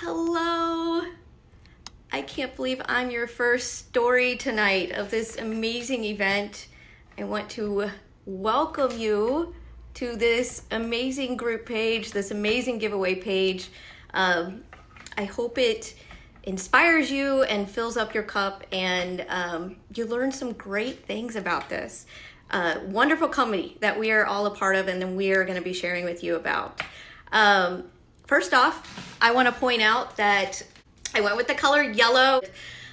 Hello! I can't believe I'm your first story tonight of this amazing event. I want to welcome you to this amazing group page, this amazing giveaway page. I hope it inspires you and fills up your cup, and you learn some great things about this wonderful company that we are all a part of and then we are going to be sharing with you about. First off, I want to point out that I went with the color yellow.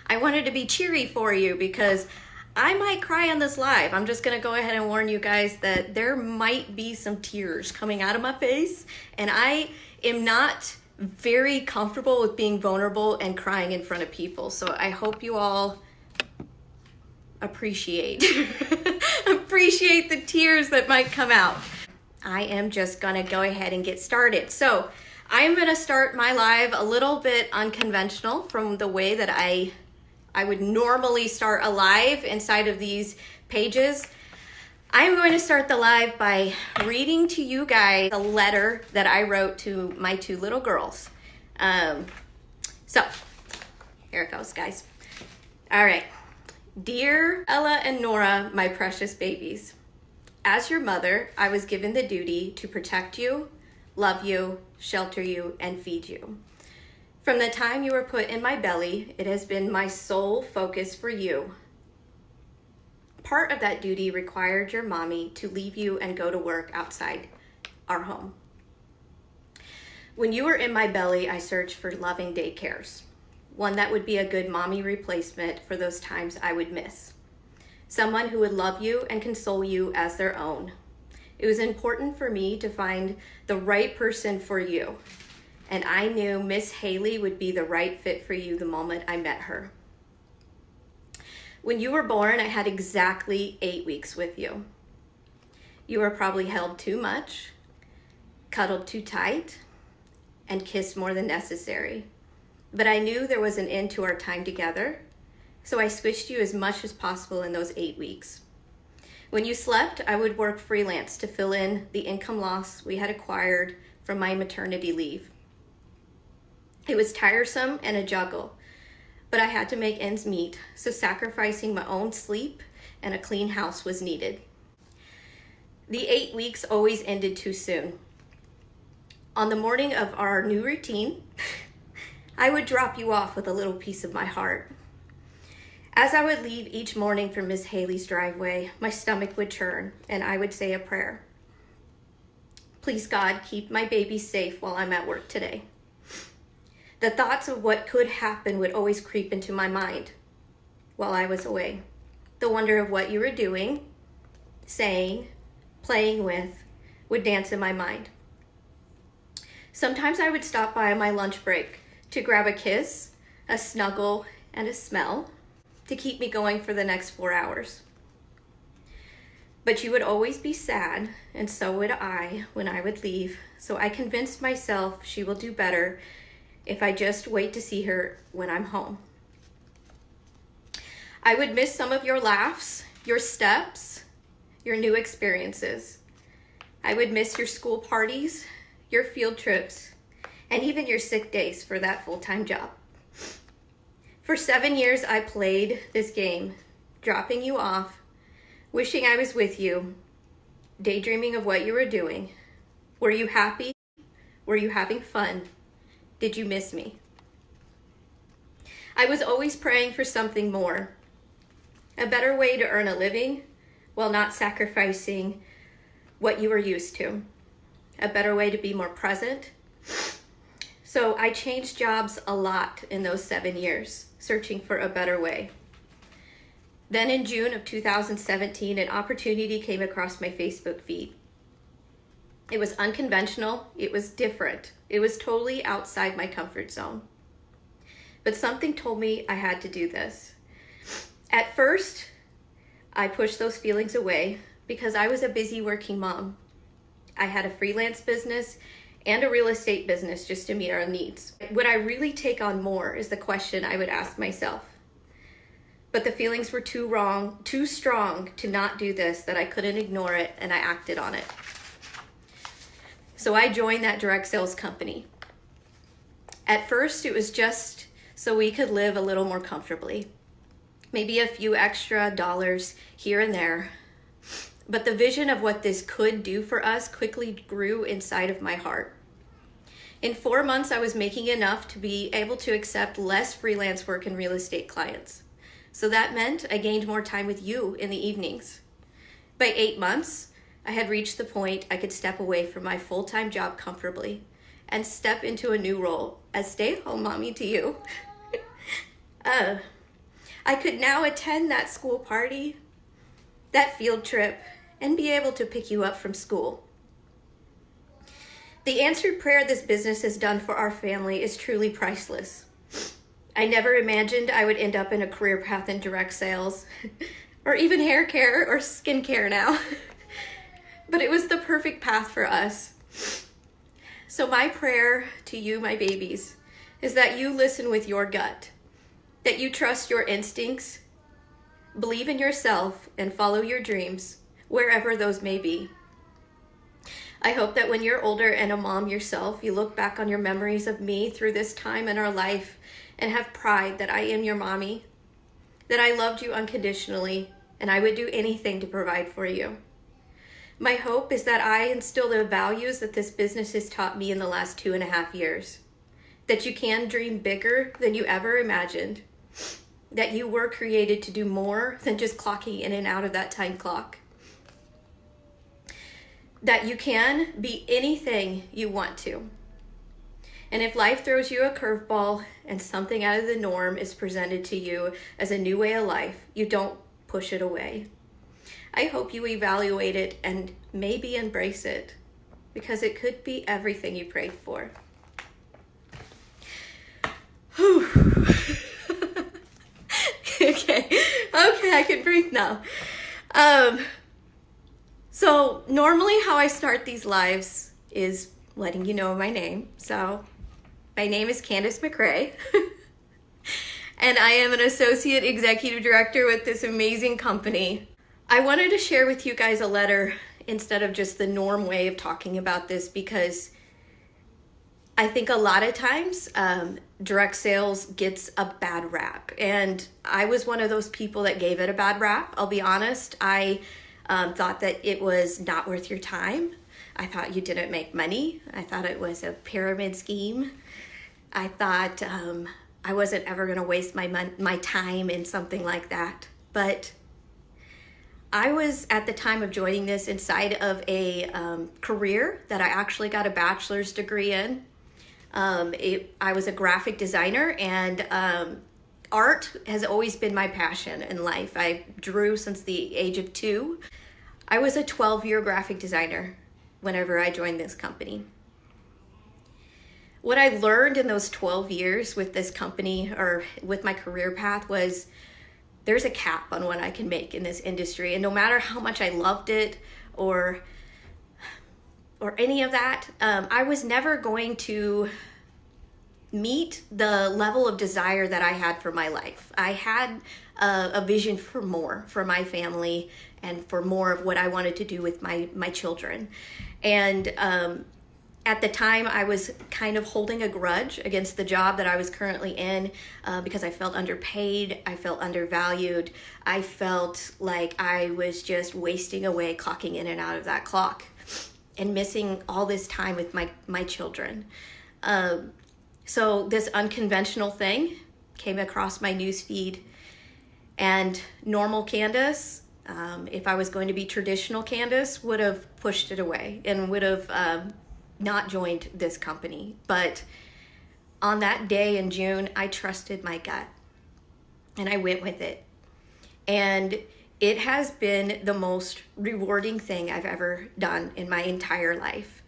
I wanted to be cheery for you because I might cry on this live. I'm just going to go ahead and warn you guys that there might be some tears coming out of my face, and I am not very comfortable with being vulnerable and crying in front of people. So I hope you all appreciate the tears that might come out. I am just going to go ahead and get started. So I'm going to start my live a little bit unconventional from the way that I would normally start a live inside of these pages. I'm going to start the live by reading to you guys a letter that I wrote to my two little girls. So here it goes, guys. All right. Dear Ella and Nora, my precious babies, as your mother, I was given the duty to protect you, love you, shelter you, and feed you. From the time you were put in my belly, it has been my sole focus for you. Part of that duty required your mommy to leave you and go to work outside our home. When you were in my belly, I searched for loving daycares, one that would be a good mommy replacement for those times I would miss. Someone who would love you and console you as their own. It was important for me to find the right person for you, and I knew Miss Haley would be the right fit for you the moment I met her. When you were born, I had exactly 8 weeks with you. You were probably held too much, cuddled too tight, and kissed more than necessary. But I knew there was an end to our time together, so I squished you as much as possible in those 8 weeks. When you slept, I would work freelance to fill in the income loss we had acquired from my maternity leave. It was tiresome and a juggle, but I had to make ends meet, so sacrificing my own sleep and a clean house was needed. The 8 weeks always ended too soon. On the morning of our new routine, I would drop you off with a little piece of my heart. As I would leave each morning for Miss Haley's driveway, my stomach would churn and I would say a prayer. Please God, keep my baby safe while I'm at work today. The thoughts of what could happen would always creep into my mind while I was away. The wonder of what you were doing, saying, playing with, would dance in my mind. Sometimes I would stop by on my lunch break to grab a kiss, a snuggle, and a smell to keep me going for the next 4 hours. But you would always be sad, and so would I when I would leave, so I convinced myself she will do better if I just wait to see her when I'm home. I would miss some of your laughs, your steps, your new experiences. I would miss your school parties, your field trips, and even your sick days for that full-time job. For 7 years, I played this game, dropping you off, wishing I was with you, daydreaming of what you were doing. Were you happy? Were you having fun? Did you miss me? I was always praying for something more, a better way to earn a living while not sacrificing what you were used to, a better way to be more present. So I changed jobs a lot in those 7 years, searching for a better way. Then in June of 2017, an opportunity came across my Facebook feed. It was unconventional, it was different, it was totally outside my comfort zone. But something told me I had to do this. At first, I pushed those feelings away because I was a busy working mom. I had a freelance business and a real estate business just to meet our needs. Would I really take on more is the question I would ask myself. But the feelings were too strong to not do this, that I couldn't ignore it, and I acted on it. So I joined that direct sales company. At first, it was just so we could live a little more comfortably, maybe a few extra dollars here and there. But the vision of what this could do for us quickly grew inside of my heart. In 4 months, I was making enough to be able to accept less freelance work and real estate clients. So that meant I gained more time with you in the evenings. By 8 months, I had reached the point I could step away from my full-time job comfortably and step into a new role as stay-at-home mommy to you. I could now attend that school party, that field trip, and be able to pick you up from school. The answered prayer this business has done for our family is truly priceless. I never imagined I would end up in a career path in direct sales, or even hair care or skin care now. But it was the perfect path for us. So my prayer to you, my babies, is that you listen with your gut, that you trust your instincts, believe in yourself, and follow your dreams, wherever those may be. I hope that when you're older and a mom yourself, you look back on your memories of me through this time in our life and have pride that I am your mommy, that I loved you unconditionally, and I would do anything to provide for you. My hope is that I instill the values that this business has taught me in the last 2.5 years, that you can dream bigger than you ever imagined, that you were created to do more than just clocking in and out of that time clock, that you can be anything you want to. And if life throws you a curveball and something out of the norm is presented to you as a new way of life, you don't push it away. I hope you evaluate it and maybe embrace it, because it could be everything you prayed for. Whew. Okay, I can breathe now. So normally how I start these lives is letting you know my name. So my name is Candice McRae, and I am an associate executive director with this amazing company. I wanted to share with you guys a letter instead of just the norm way of talking about this, because I think a lot of times direct sales gets a bad rap, and I was one of those people that gave it a bad rap. I'll be honest. I thought that it was not worth your time. I thought you didn't make money. I thought it was a pyramid scheme. I thought I wasn't ever going to waste my time in something like that. But I was, at the time of joining this, inside of a career that I actually got a bachelor's degree in. I was a graphic designer, and art has always been my passion in life. I drew since the age of 2. I was a 12-year graphic designer whenever I joined this company. What I learned in those 12 years with this company, or with my career path, was there's a cap on what I can make in this industry. And no matter how much I loved it or any of that, I was never going to meet the level of desire that I had for my life. I had a vision for more for my family and for more of what I wanted to do with my children. And at the time, I was kind of holding a grudge against the job that I was currently in because I felt underpaid, I felt undervalued, I felt like I was just wasting away, clocking in and out of that clock and missing all this time with my children. So this unconventional thing came across my newsfeed, and normal Candace, if I was going to be traditional Candace, would have pushed it away and would have not joined this company. But on that day in June, I trusted my gut and I went with it. And it has been the most rewarding thing I've ever done in my entire life.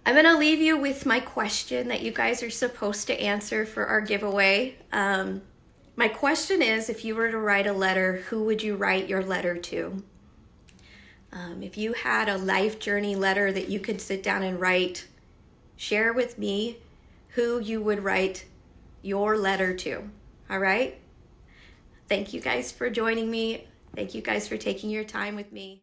I'm gonna leave you with my question that you guys are supposed to answer for our giveaway. My question is, if you were to write a letter, who would you write your letter to? If you had a life journey letter that you could sit down and write, share with me who you would write your letter to, all right? Thank you guys for joining me. Thank you guys for taking your time with me.